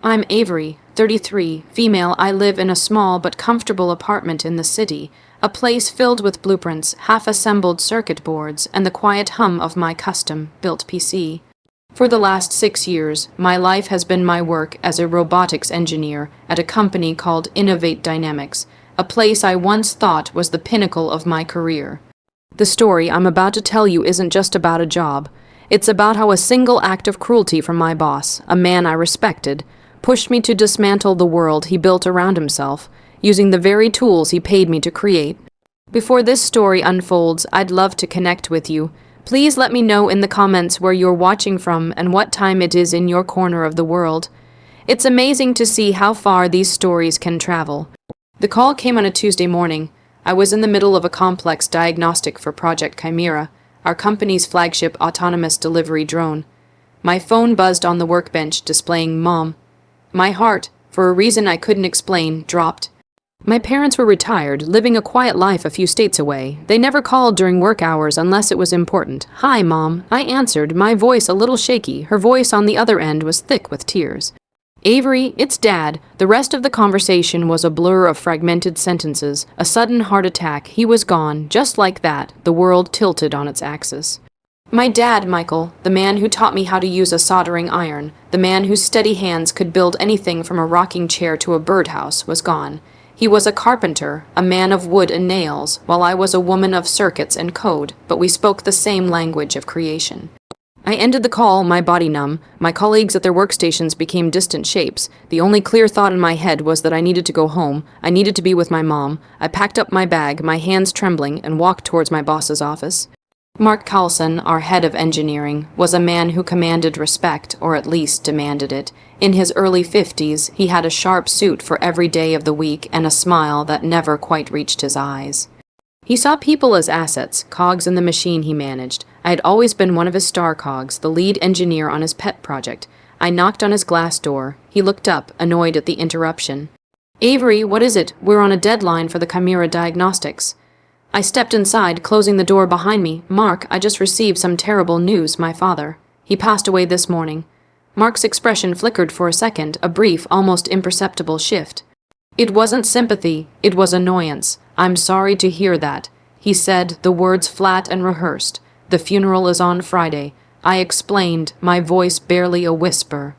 I'm Avery, 33, female. I live in a small but comfortable apartment in the city, a place filled with blueprints, half-assembled circuit boards, and the quiet hum of my custom-built PC. For the last 6 years, my life has been my work as a robotics engineer at a company called Innovate Dynamics, a place I once thought was the pinnacle of my career. The story I'm about to tell you isn't just about a job. It's about how a single act of cruelty from my boss, a man I respected, pushed me to dismantle the world he built around himself, using the very tools he paid me to create. Before this story unfolds, I'd love to connect with you. Please let me know in the comments where you're watching from and what time it is in your corner of the world. It's amazing to see how far these stories can travel. The call came on a Tuesday morning. I was in the middle of a complex diagnostic for Project Chimera, our company's flagship autonomous delivery drone. My phone buzzed on the workbench, displaying Mom. My heart, for a reason I couldn't explain, dropped. My parents were retired, living a quiet life a few states away. They never called during work hours unless it was important. "Hi, Mom," I answered, my voice a little shaky. Her voice on the other end was thick with tears. "Avery, it's Dad." The rest of the conversation was a blur of fragmented sentences. A sudden heart attack. He was gone. Just like that, the world tilted on its axis. My dad, Michael, the man who taught me how to use a soldering iron, the man whose steady hands could build anything from a rocking chair to a birdhouse, was gone. He was a carpenter, a man of wood and nails, while I was a woman of circuits and code, but we spoke the same language of creation. I ended the call, my body numb. My colleagues at their workstations became distant shapes. The only clear thought in my head was that I needed to go home. I needed to be with my mom. I packed up my bag, my hands trembling, and walked towards my boss's office. Mark Carlson, our head of engineering, was a man who commanded respect, or at least demanded it. In his early 50s, he had a sharp suit for every day of the week and a smile that never quite reached his eyes. He saw people as assets, cogs in the machine he managed. I had always been one of his star cogs, the lead engineer on his pet project. I knocked on his glass door. He looked up, annoyed at the interruption. "Avery, what is it? We're on a deadline for the Chimera diagnostics." I stepped inside, closing the door behind me. "Mark, I just received some terrible news, my father. He passed away this morning." Mark's expression flickered for a second, a brief, almost imperceptible shift. It wasn't sympathy, it was annoyance. "I'm sorry to hear that," he said, the words flat and rehearsed. "The funeral is on Friday." I explained, my voice barely a whisper.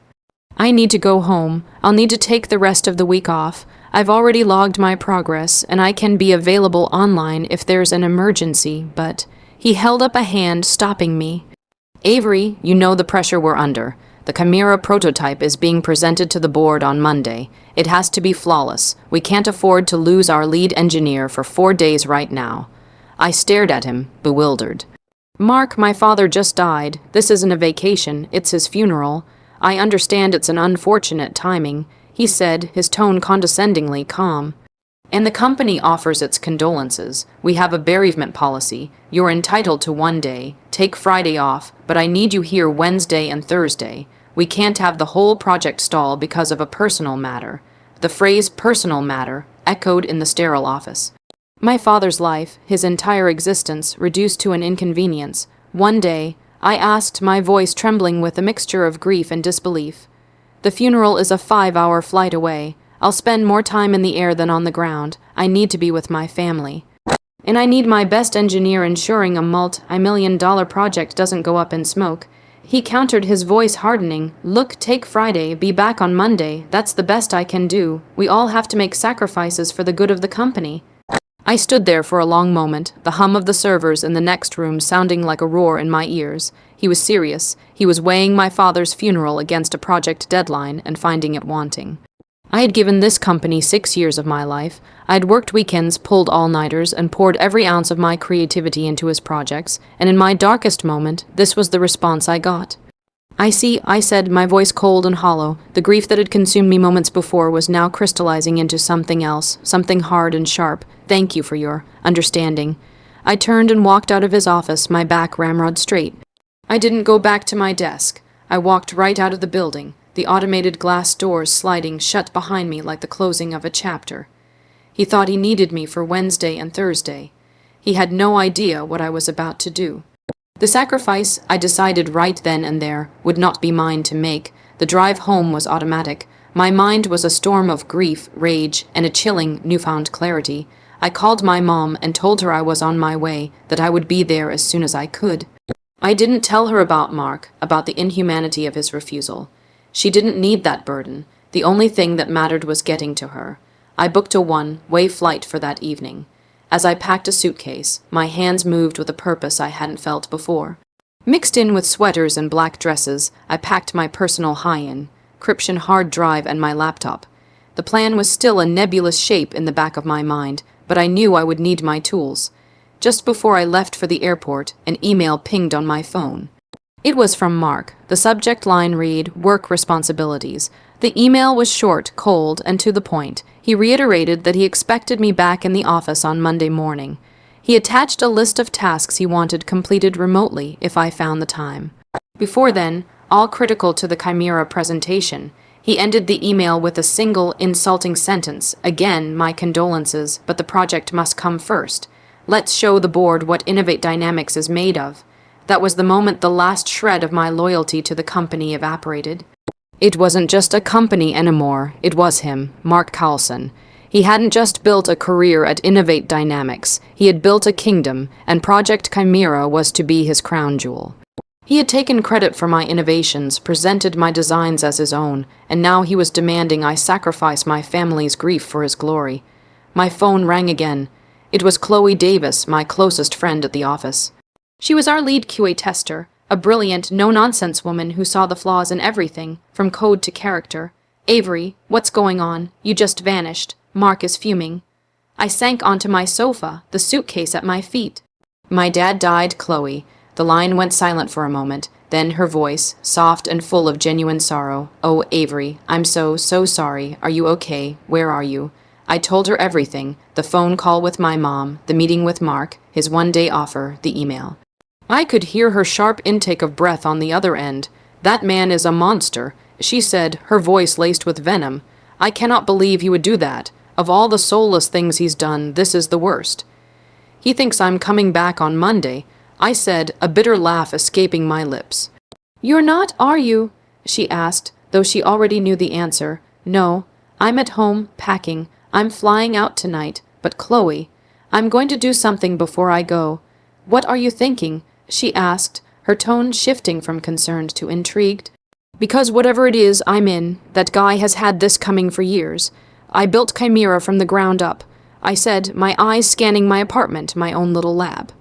"I need to go home. I'll need to take the rest of the week off. I've already logged my progress, and I can be available online if there's an emergency, but..." He held up a hand, stopping me. "Avery, you know the pressure we're under. The Chimera prototype is being presented to the board on Monday. It has to be flawless. We can't afford to lose our lead engineer for 4 days right now." I stared at him, bewildered. "Mark, my father just died. This isn't a vacation, it's his funeral. I understand it's an unfortunate timing," he said, his tone condescendingly calm. "And the company offers its condolences. We have a bereavement policy. You're entitled to 1 day. Take Friday off, but I need you here Wednesday and Thursday. We can't have the whole project stall because of a personal matter." The phrase personal matter echoed in the sterile office. My father's life, his entire existence, reduced to an inconvenience. 1 day, I asked, my voice trembling with a mixture of grief and disbelief. "The funeral is a 5-hour flight away. I'll spend more time in the air than on the ground. I need to be with my family. And I need my best engineer ensuring a multi-million-dollar project doesn't go up in smoke." He countered, his voice hardening. "Look, take Friday, be back on Monday. That's the best I can do. We all have to make sacrifices for the good of the company." I stood there for a long moment, the hum of the servers in the next room sounding like a roar in my ears. He was serious. He was weighing my father's funeral against a project deadline and finding it wanting. I had given this company 6 years of my life. I had worked weekends, pulled all-nighters, and poured every ounce of my creativity into his projects, and in my darkest moment, this was the response I got. "I see," I said, my voice cold and hollow. The grief that had consumed me moments before was now crystallizing into something else, something hard and sharp. "Thank you for your understanding." I turned and walked out of his office, my back ramrod straight. I didn't go back to my desk. I walked right out of the building, the automated glass doors sliding shut behind me like the closing of a chapter. He thought he needed me for Wednesday and Thursday. He had no idea what I was about to do. The sacrifice, I decided right then and there, would not be mine to make. The drive home was automatic. My mind was a storm of grief, rage, and a chilling, newfound clarity. I called my mom and told her I was on my way, that I would be there as soon as I could. I didn't tell her about Mark, about the inhumanity of his refusal. She didn't need that burden. The only thing that mattered was getting to her. I booked a one-way flight for that evening. As I packed a suitcase, my hands moved with a purpose I hadn't felt before. Mixed in with sweaters and black dresses, I packed my personal encryption hard drive and my laptop. The plan was still a nebulous shape in the back of my mind, but I knew I would need my tools. Just before I left for the airport, an email pinged on my phone. It was from Mark. The subject line read, "Work responsibilities." The email was short, cold, and to the point. He reiterated that he expected me back in the office on Monday morning. He attached a list of tasks he wanted completed remotely if I found the time. Before then, all critical to the Chimera presentation, he ended the email with a single, insulting sentence. "Again, my condolences, but the project must come first. Let's show the board what Innovate Dynamics is made of." That was the moment the last shred of my loyalty to the company evaporated. It wasn't just a company anymore, it was him, Mark Carlson. He hadn't just built a career at Innovate Dynamics, he had built a kingdom, and Project Chimera was to be his crown jewel. He had taken credit for my innovations, presented my designs as his own, and now he was demanding I sacrifice my family's grief for his glory. My phone rang again. It was Chloe Davis, my closest friend at the office. She was our lead QA tester, a brilliant, no-nonsense woman who saw the flaws in everything, from code to character. "Avery, what's going on? You just vanished. Mark is fuming." I sank onto my sofa, the suitcase at my feet. "My dad died, Chloe." The line went silent for a moment, then her voice, soft and full of genuine sorrow. "Oh, Avery, I'm so sorry. Are you okay? Where are you?" I told her everything, the phone call with my mom, the meeting with Mark, his one-day offer, the email. I could hear her sharp intake of breath on the other end. "That man is a monster," she said, her voice laced with venom. "I cannot believe he would do that. Of all the soulless things he's done, this is the worst." "He thinks I'm coming back on Monday," I said, a bitter laugh escaping my lips. "You're not, are you?" she asked, though she already knew the answer. "No, I'm at home, packing. I'm flying out tonight. But Chloe, I'm going to do something before I go." "What are you thinking?" she asked, her tone shifting from concerned to intrigued. "Because whatever it is I'm in, that guy has had this coming for years. I built Chimera from the ground up," I said, my eyes scanning my apartment, my own little lab.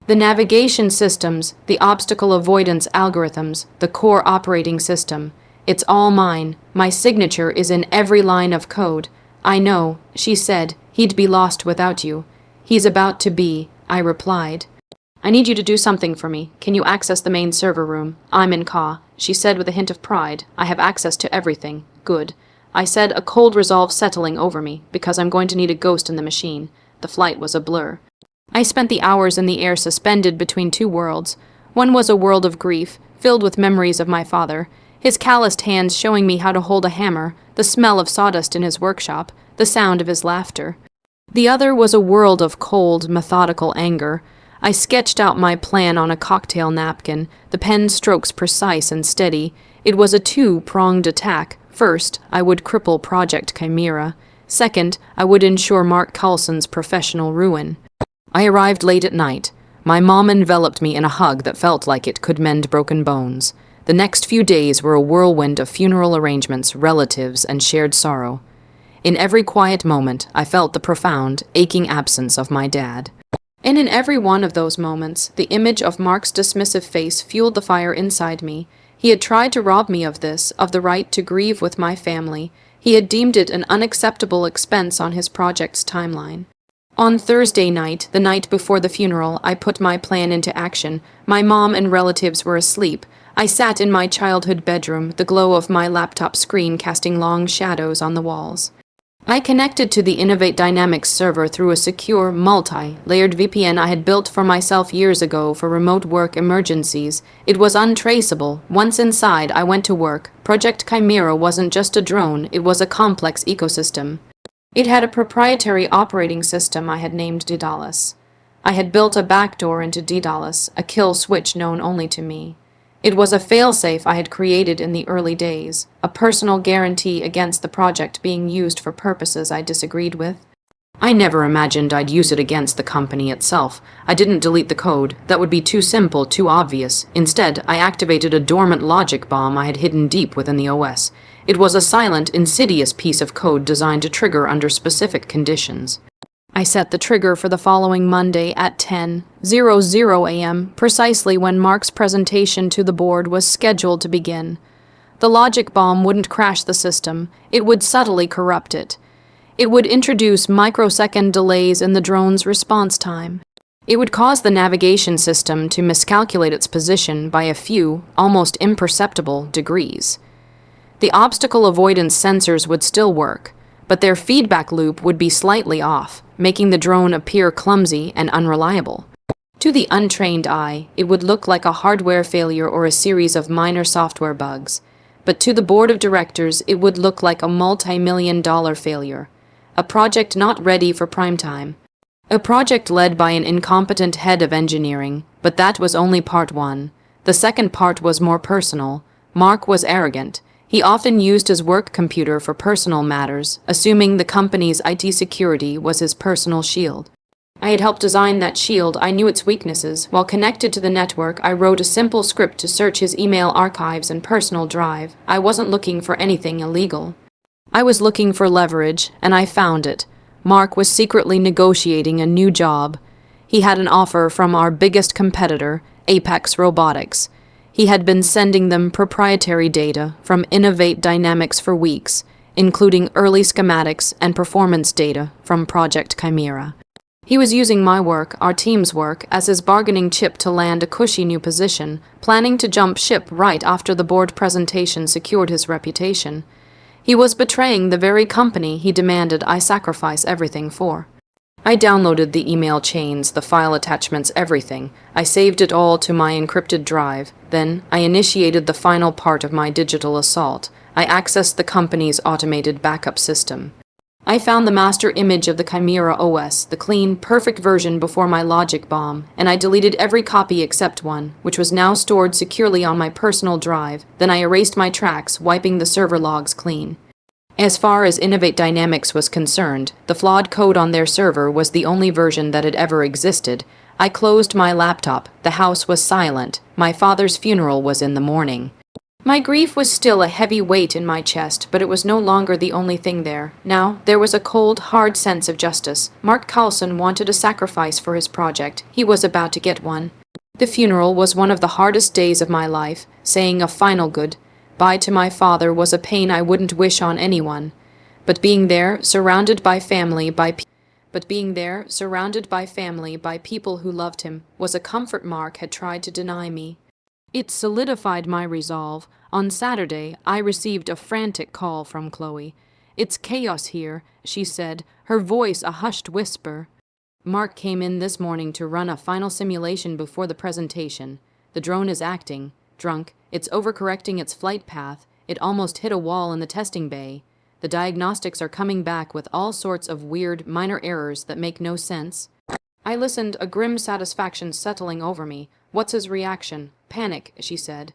"The navigation systems, the obstacle avoidance algorithms, the core operating system. It's all mine. My signature is in every line of code." "I know," she said. "He'd be lost without you." "He's about to be," I replied. "I need you to do something for me. Can you access the main server room? I'm in Ka," she said with a hint of pride. "I have access to everything." "Good," I said, a cold resolve settling over me, because I'm going to need a ghost in the machine. The flight was a blur. I spent the hours in the air suspended between two worlds. One was a world of grief, filled with memories of my father, his calloused hands showing me how to hold a hammer, the smell of sawdust in his workshop, the sound of his laughter. The other was a world of cold, methodical anger. I sketched out my plan on a cocktail napkin, the pen strokes precise and steady. It was a two-pronged attack. First, I would cripple Project Chimera. Second, I would ensure Mark Carlson's professional ruin. I arrived late at night. My mom enveloped me in a hug that felt like it could mend broken bones. The next few days were a whirlwind of funeral arrangements, relatives, and shared sorrow. In every quiet moment, I felt the profound, aching absence of my dad. And in every one of those moments, the image of Mark's dismissive face fueled the fire inside me. He had tried to rob me of this, of the right to grieve with my family. He had deemed it an unacceptable expense on his project's timeline. On Thursday night, the night before the funeral, I put my plan into action. My mom and relatives were asleep. I sat in my childhood bedroom, the glow of my laptop screen casting long shadows on the walls. I connected to the Innovate Dynamics server through a secure, multi-layered VPN I had built for myself years ago for remote work emergencies. It was untraceable. Once inside, I went to work. Project Chimera wasn't just a drone, it was a complex ecosystem. It had a proprietary operating system I had named Daedalus. I had built a backdoor into Daedalus, a kill switch known only to me. It was a failsafe I had created in the early days, a personal guarantee against the project being used for purposes I disagreed with. I never imagined I'd use it against the company itself. I didn't delete the code. That would be too simple, too obvious. Instead, I activated a dormant logic bomb I had hidden deep within the OS. It was a silent, insidious piece of code designed to trigger under specific conditions. I set the trigger for the following Monday at 10:00 a.m., precisely when Mark's presentation to the board was scheduled to begin. The logic bomb wouldn't crash the system. It would subtly corrupt it. It would introduce microsecond delays in the drone's response time. It would cause the navigation system to miscalculate its position by a few, almost imperceptible, degrees. The obstacle avoidance sensors would still work, but their feedback loop would be slightly off, making the drone appear clumsy and unreliable. To the untrained eye, it would look like a hardware failure or a series of minor software bugs, but to the board of directors it would look like a multi-million-dollar failure, a project not ready for prime time. A project led by an incompetent head of engineering, but that was only part one. The second part was more personal. Mark was arrogant. He often used his work computer for personal matters, assuming the company's IT security was his personal shield. I had helped design that shield. I knew its weaknesses. While connected to the network, I wrote a simple script to search his email archives and personal drive. I wasn't looking for anything illegal. I was looking for leverage, and I found it. Mark was secretly negotiating a new job. He had an offer from our biggest competitor, Apex Robotics. He had been sending them proprietary data from Innovate Dynamics for weeks, including early schematics and performance data from Project Chimera. He was using my work, our team's work, as his bargaining chip to land a cushy new position, planning to jump ship right after the board presentation secured his reputation. He was betraying the very company he demanded I sacrifice everything for. I downloaded the email chains, the file attachments, everything. I saved it all to my encrypted drive. Then, I initiated the final part of my digital assault. I accessed the company's automated backup system. I found the master image of the Chimera OS, the clean, perfect version before my logic bomb, and I deleted every copy except one, which was now stored securely on my personal drive. Then I erased my tracks, wiping the server logs clean. As far as Innovate Dynamics was concerned, the flawed code on their server was the only version that had ever existed. I closed my laptop. The house was silent. My father's funeral was in the morning. My grief was still a heavy weight in my chest, but it was no longer the only thing there. Now, there was a cold, hard sense of justice. Mark Carlson wanted a sacrifice for his project. He was about to get one. The funeral was one of the hardest days of my life, saying a final goodbye to my father was a pain I wouldn't wish on anyone. But being there, surrounded by family, by people who loved him, was a comfort Mark had tried to deny me. It solidified my resolve. On Saturday, I received a frantic call from Chloe. "It's chaos here," she said, her voice a hushed whisper. "Mark came in this morning to run a final simulation before the presentation. The drone is acting. Drunk. It's overcorrecting its flight path. It almost hit a wall in the testing bay. The diagnostics are coming back with all sorts of weird, minor errors that make no sense." I listened, a grim satisfaction settling over me. "What's his reaction?" "Panic," she said.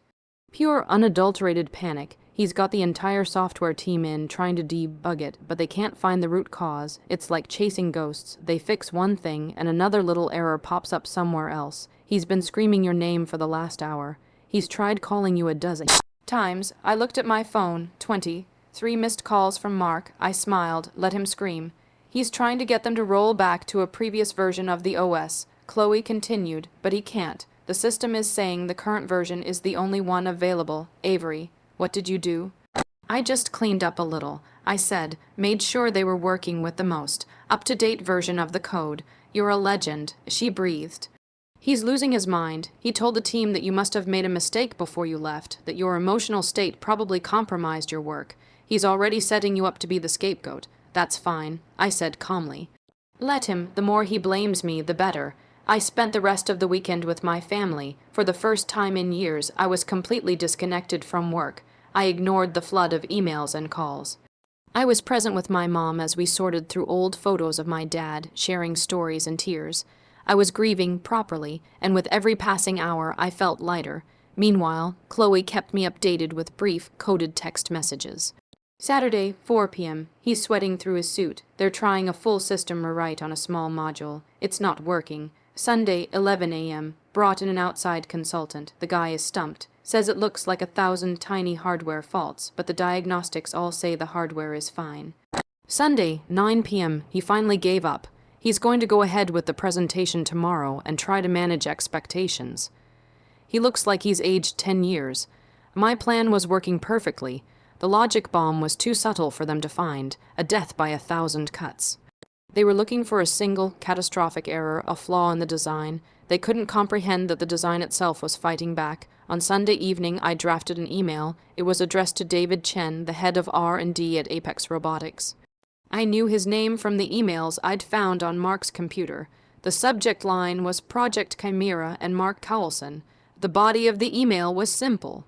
"Pure, unadulterated panic. He's got the entire software team in trying to debug it, but they can't find the root cause. It's like chasing ghosts. They fix one thing, and another little error pops up somewhere else. He's been screaming your name for the last hour. He's tried calling you a dozen times." I looked at my phone. 3 missed calls from Mark. I smiled. Let him scream. "He's trying to get them to roll back to a previous version of the OS. Chloe continued, "But he can't. The system is saying the current version is the only one available." "Avery, what did you do?" "I just cleaned up a little," I said, "made sure they were working with the most up-to-date version of the code." "You're a legend," she breathed. "He's losing his mind. He told the team that you must have made a mistake before you left, that your emotional state probably compromised your work. He's already setting you up to be the scapegoat." "That's fine," I said calmly. "Let him. The more he blames me, the better." I spent the rest of the weekend with my family. For the first time in years, I was completely disconnected from work. I ignored the flood of emails and calls. I was present with my mom as we sorted through old photos of my dad, sharing stories and tears. I was grieving properly, and with every passing hour I felt lighter. Meanwhile, Chloe kept me updated with brief, coded text messages. Saturday, 4 p.m. He's sweating through his suit. They're trying a full system rewrite on a small module. It's not working. Sunday, 11 a.m. Brought in an outside consultant. The guy is stumped. Says it looks like 1,000 tiny hardware faults, but the diagnostics all say the hardware is fine. Sunday, 9 p.m. He finally gave up. He's going to go ahead with the presentation tomorrow and try to manage expectations. He looks like he's aged 10 years. My plan was working perfectly. The logic bomb was too subtle for them to find, a death by 1,000 cuts. They were looking for a single, catastrophic error, a flaw in the design. They couldn't comprehend that the design itself was fighting back. On Sunday evening, I drafted an email. It was addressed to David Chen, the head of R&D at Apex Robotics. I knew his name from the emails I'd found on Mark's computer. The subject line was Project Chimera and Mark Cowlson. The body of the email was simple.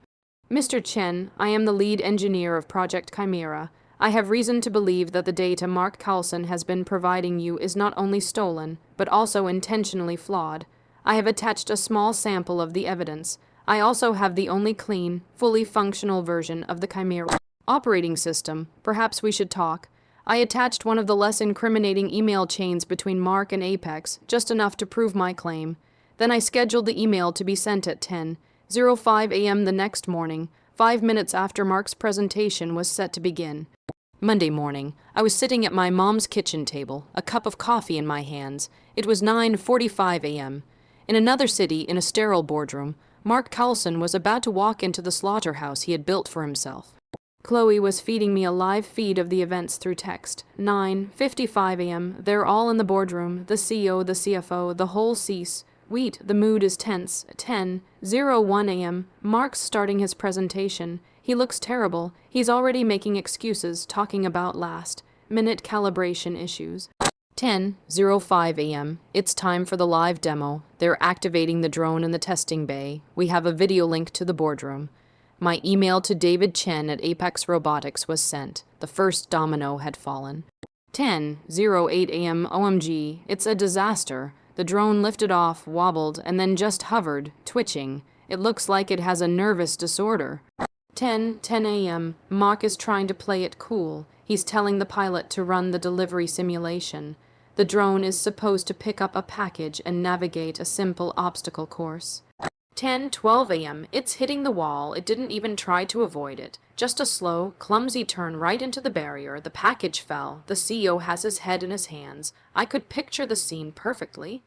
Mr. Chen, I am the lead engineer of Project Chimera. I have reason to believe that the data Mark Cowlson has been providing you is not only stolen, but also intentionally flawed. I have attached a small sample of the evidence. I also have the only clean, fully functional version of the Chimera operating system. Perhaps we should talk. I attached one of the less incriminating email chains between Mark and Apex, just enough to prove my claim. Then I scheduled the email to be sent at 10:05 a.m. the next morning, 5 minutes after Mark's presentation was set to begin. Monday morning, I was sitting at my mom's kitchen table, a cup of coffee in my hands. It was 9:45 a.m. In another city, in a sterile boardroom, Mark Cowlson was about to walk into the slaughterhouse he had built for himself. Chloe was feeding me a live feed of the events through text. 9:55 a.m. They're all in the boardroom, the CEO, the CFO, the whole cease. Wheat, the mood is tense. 10:01 a.m. Mark's starting his presentation. He looks terrible. He's already making excuses, talking about last-minute calibration issues. 10:05 a.m. It's time for the live demo. They're activating the drone in the testing bay. We have a video link to the boardroom. My email to David Chen at Apex Robotics was sent. The first domino had fallen. 10:08 a.m. OMG, it's a disaster. The drone lifted off, wobbled, and then just hovered, twitching. It looks like it has a nervous disorder. 10:10 a.m. Mark is trying to play it cool. He's telling the pilot to run the delivery simulation. The drone is supposed to pick up a package and navigate a simple obstacle course. 10:12 a.m. It's hitting the wall. It didn't even try to avoid it. Just a slow, clumsy turn right into the barrier. The package fell. The CEO has his head in his hands. I could picture the scene perfectly.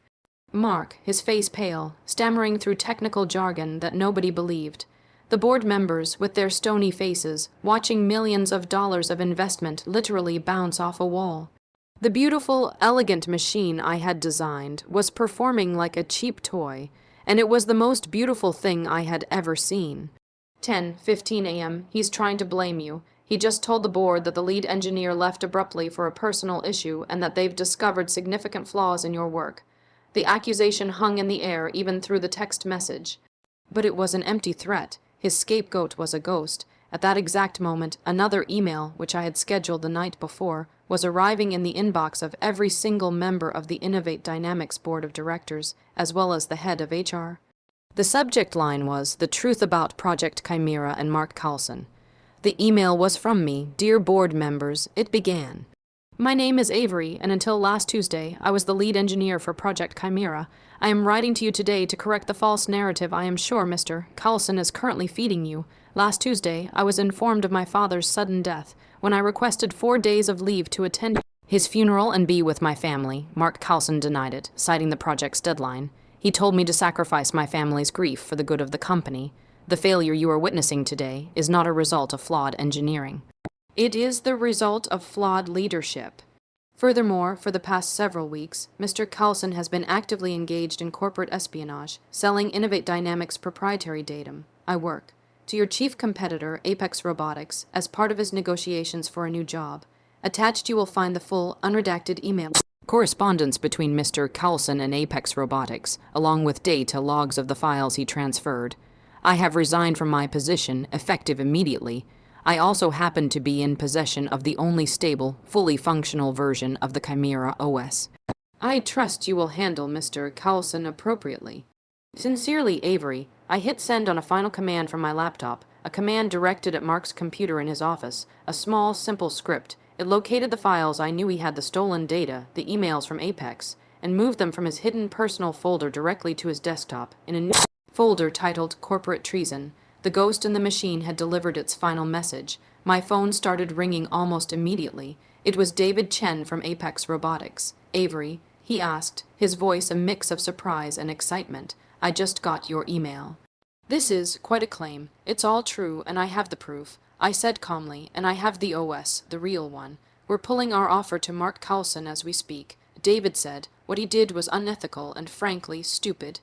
Mark, his face pale, stammering through technical jargon that nobody believed. The board members, with their stony faces, watching millions of dollars of investment literally bounce off a wall. The beautiful, elegant machine I had designed was performing like a cheap toy, and it was the most beautiful thing I had ever seen. 10:15 a.m. He's trying to blame you. He just told the board that the lead engineer left abruptly for a personal issue and that they've discovered significant flaws in your work. The accusation hung in the air even through the text message. But it was an empty threat. His scapegoat was a ghost. At that exact moment, another email, which I had scheduled the night before, was arriving in the inbox of every single member of the Innovate Dynamics Board of Directors, as well as the head of HR. The subject line was, "The Truth About Project Chimera and Mark Cowlson." The email was from me, "Dear board members," it began. My name is Avery, and until last Tuesday, I was the lead engineer for Project Chimera. I am writing to you today to correct the false narrative I am sure Mr. Cowlson is currently feeding you. Last Tuesday, I was informed of my father's sudden death. When I requested 4 days of leave to attend his funeral and be with my family, Mark Cowlson denied it, citing the project's deadline. He told me to sacrifice my family's grief for the good of the company. The failure you are witnessing today is not a result of flawed engineering. It is the result of flawed leadership. Furthermore, for the past several weeks, Mr. Cowlson has been actively engaged in corporate espionage, selling Innovate Dynamics proprietary datum. I work to your chief competitor, Apex Robotics, as part of his negotiations for a new job. Attached you will find the full, unredacted email correspondence between Mr. Cowlson and Apex Robotics, along with data logs of the files he transferred. I have resigned from my position, effective immediately. I also happen to be in possession of the only stable, fully functional version of the Chimera OS. I trust you will handle Mr. Cowlson appropriately. Sincerely, Avery. I hit send on a final command from my laptop, a command directed at Mark's computer in his office, a small, simple script. It located the files I knew he had, the stolen data, the emails from Apex, and moved them from his hidden personal folder directly to his desktop in a new folder titled Corporate Treason. The ghost in the machine had delivered its final message. My phone started ringing almost immediately. It was David Chen from Apex Robotics. Avery, he asked, his voice a mix of surprise and excitement. I just got your email. This is quite a claim. It's all true, and I have the proof. I said calmly, and I have the OS, the real one. We're pulling our offer to Mark Carlson as we speak. David said, what he did was unethical and frankly stupid.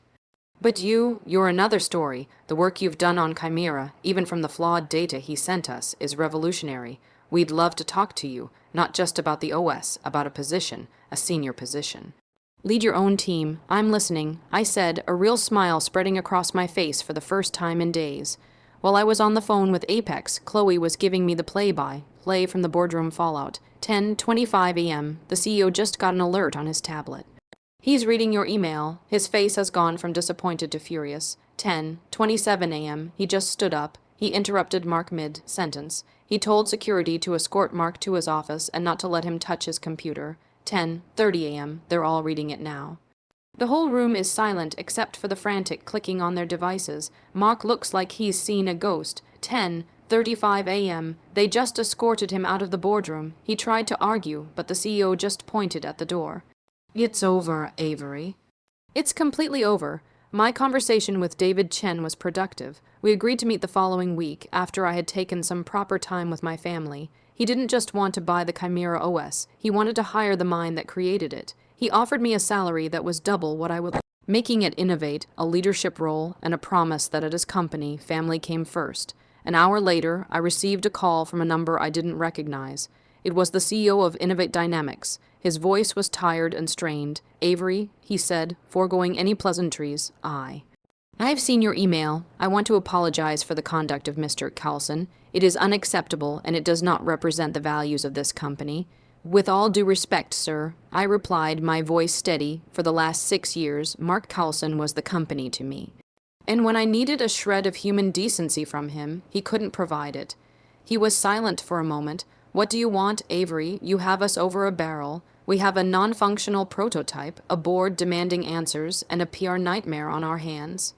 But you're another story. The work you've done on Chimera, even from the flawed data he sent us, is revolutionary. We'd love to talk to you, not just about the OS, about a position, a senior position. Lead your own team. I'm listening, I said, a real smile spreading across my face for the first time in days. While I was on the phone with Apex, Chloe was giving me the play from the boardroom fallout. 10:25 a.m. The CEO just got an alert on his tablet. He's reading your email. His face has gone from disappointed to furious. 10:27 a.m. He just stood up. He interrupted Mark mid-sentence. He told security to escort Mark to his office and not to let him touch his computer. 10:30 a.m. They're all reading it now. The whole room is silent except for the frantic clicking on their devices. Mark looks like he's seen a ghost. 10:35 a.m. They just escorted him out of the boardroom. He tried to argue, but the CEO just pointed at the door. It's over, Avery. It's completely over. My conversation with David Chen was productive. We agreed to meet the following week, after I had taken some proper time with my family. He didn't just want to buy the Chimera OS, he wanted to hire the mind that created it. He offered me a salary that was double what I would, making it innovate, a leadership role, and a promise that at his company, family came first. An hour later, I received a call from a number I didn't recognize. It was the CEO of Innovate Dynamics. His voice was tired and strained. Avery, he said, foregoing any pleasantries, I've seen your email. I want to apologize for the conduct of Mr. Carlson. It is unacceptable, and it does not represent the values of this company. With all due respect, sir, I replied, my voice steady. For the last 6 years, Mark Carlson was the company to me. And when I needed a shred of human decency from him, he couldn't provide it. He was silent for a moment. What do you want, Avery? You have us over a barrel. We have a non-functional prototype, a board demanding answers, and a PR nightmare on our hands.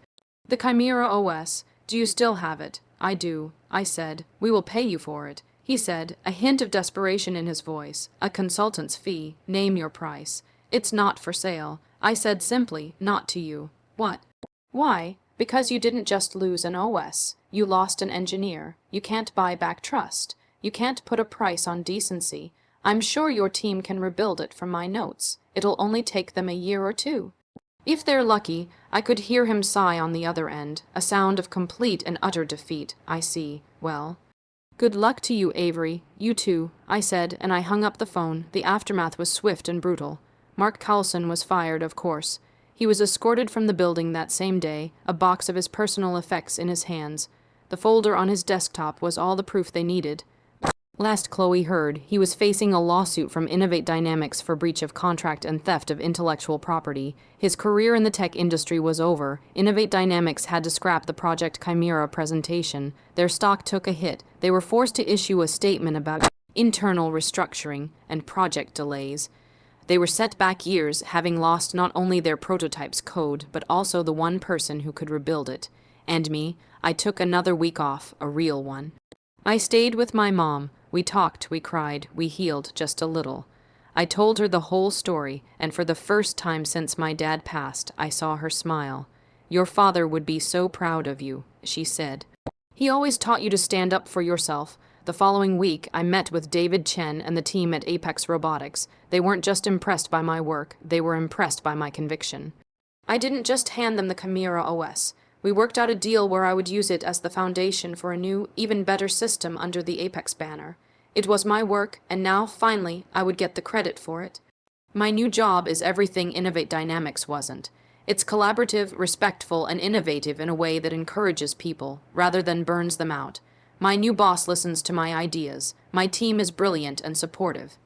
The Chimera OS, do you still have it? I do, I said. We will pay you for it. He said, a hint of desperation in his voice. A consultant's fee. Name your price. It's not for sale. I said simply, not to you. What? Why? Because you didn't just lose an OS. You lost an engineer. You can't buy back trust. You can't put a price on decency. I'm sure your team can rebuild it from my notes. It'll only take them a year or two. If they're lucky, I could hear him sigh on the other end, a sound of complete and utter defeat. I see. Well, good luck to you, Avery. You too, I said, and I hung up the phone. The aftermath was swift and brutal. Mark Carlson was fired, of course. He was escorted from the building that same day, a box of his personal effects in his hands. The folder on his desktop was all the proof they needed. Last Chloe heard, he was facing a lawsuit from Innovate Dynamics for breach of contract and theft of intellectual property. His career in the tech industry was over. Innovate Dynamics had to scrap the Project Chimera presentation. Their stock took a hit. They were forced to issue a statement about internal restructuring and project delays. They were set back years, having lost not only their prototype's code, but also the one person who could rebuild it. And me, I took another week off, a real one. I stayed with my mom. We talked, we cried, we healed just a little. I told her the whole story, and for the first time since my dad passed, I saw her smile. Your father would be so proud of you, she said. He always taught you to stand up for yourself. The following week, I met with David Chen and the team at Apex Robotics. They weren't just impressed by my work, they were impressed by my conviction. I didn't just hand them the Chimera OS. We worked out a deal where I would use it as the foundation for a new, even better system under the Apex banner. It was my work, and now, finally, I would get the credit for it. My new job is everything Innovate Dynamics wasn't. It's collaborative, respectful, and innovative in a way that encourages people, rather than burns them out. My new boss listens to my ideas. My team is brilliant and supportive.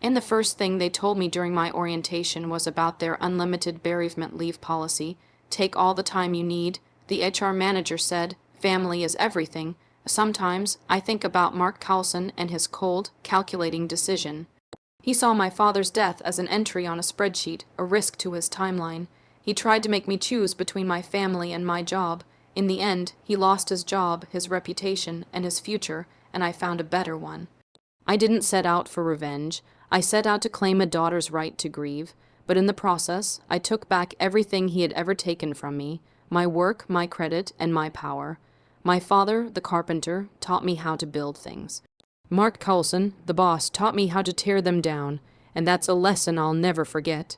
And the first thing they told me during my orientation was about their unlimited bereavement leave policy. Take all the time you need. The HR manager said, family is everything. Sometimes I think about Mark Carlson and his cold, calculating decision. He saw my father's death as an entry on a spreadsheet, a risk to his timeline. He tried to make me choose between my family and my job. In the end, he lost his job, his reputation, and his future, and I found a better one. I didn't set out for revenge. I set out to claim a daughter's right to grieve. But in the process, I took back everything he had ever taken from me, my work, my credit, and my power. My father, the carpenter, taught me how to build things. Mark Coulson, the boss, taught me how to tear them down, and that's a lesson I'll never forget.